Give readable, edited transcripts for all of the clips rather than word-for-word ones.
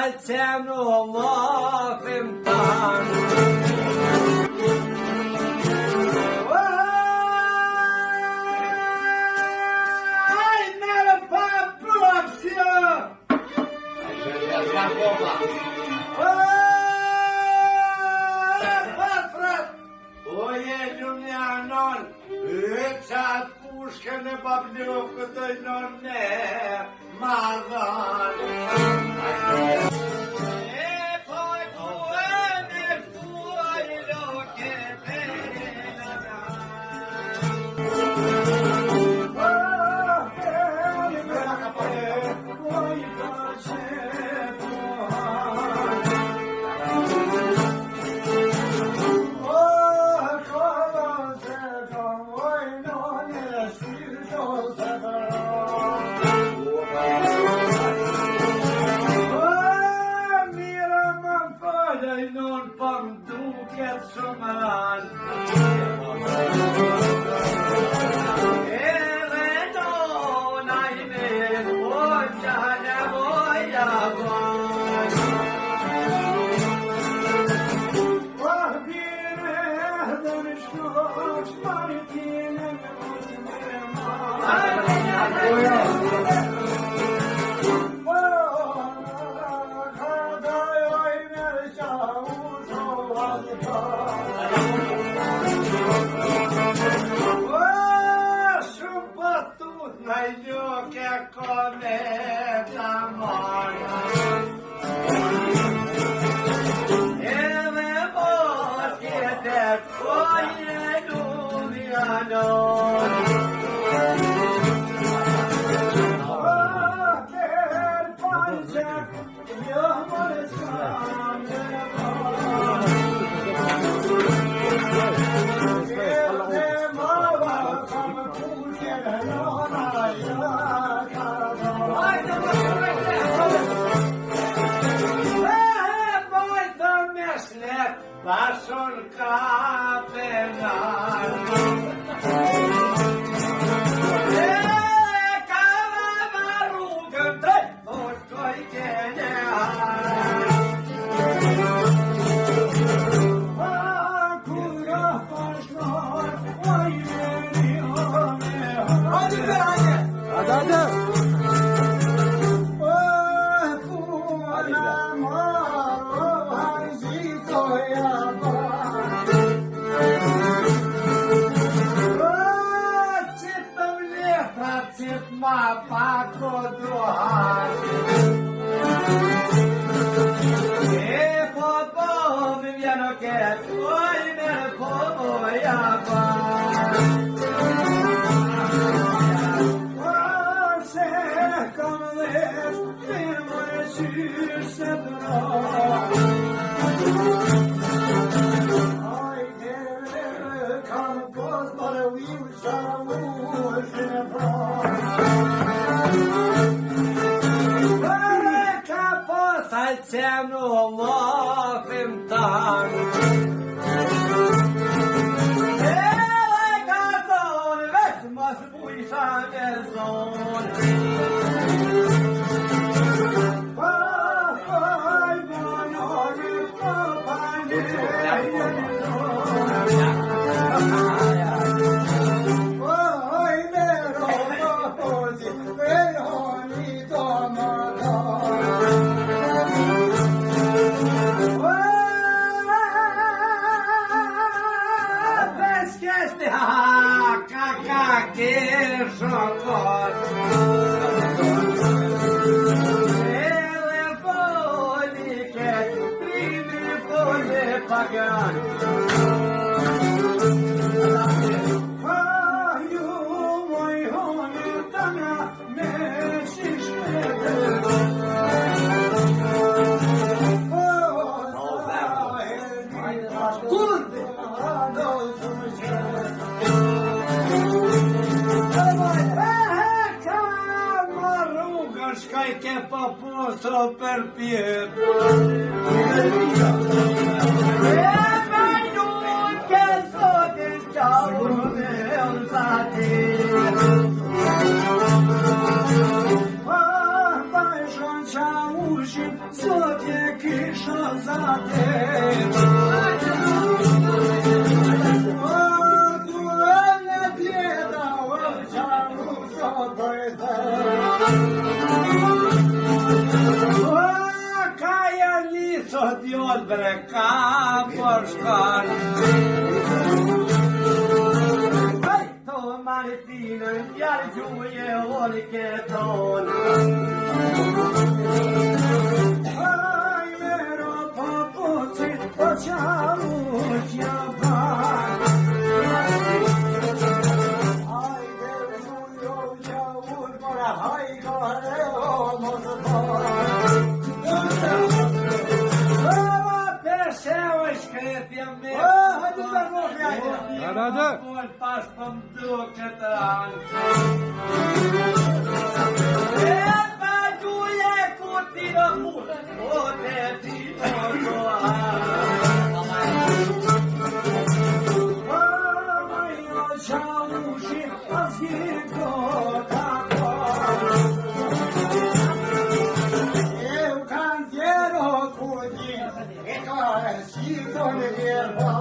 posajtjen u lofim tanë. Aj, neve pa propsio! Oje, Ljumjanon, qatë pushkën e bablukë të nëne, madhan. E poj kuën e kuaj loke perina. Non pam duket shuman Edhe nona I me hoqa nevoja van Bire edhe në shkosh Martine Najljoke kometa moja Edhe mos jetet koje lumjanon Oker panjak Jomore skande Bashon kapenar Kavavarugën të Oshkoj kene Kura pashnor Oj veri ome Hadi be hadi Hadi Ma pako duhan E po mi vjeno ket Oj me po moja ban Se kom lesh Firmor e qysh se bra Oj kere kam pos Bare uju shavush e bra Posajtjen u lofim tanë Edhe ka zonë veç mos bujsha me zonë Oj banori kapane Oj vero pozi veroni domata Kaka shokot Ele folike Primi fole pagan Ju moj honi tana Me shishmete Shkaj ke papuso për pjetë E me nuk ke sotis qavur me ulsati Pa shon qavur ushin, zotje kisha zate. Duene pjeda, qamu qodojte. Kaja lisot jod bre, ka por shkon. Maritinën, jarë gjuje orë keton. Aj mero papucit, po qamu qja pak. Ajde gjujo qja unë, mora hajgare o mos pak. Se o shkretja me hajde të rrofja pas pëm duke të anë e pa gjuje ku ti në mund o te ti në doha qa ushi pas gjitho kako eu kanë tjero ku një e ka e shito në vjerba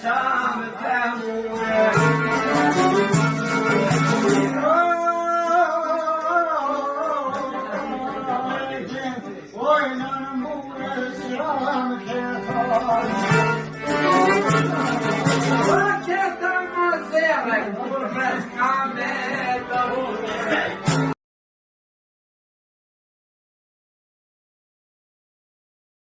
Cha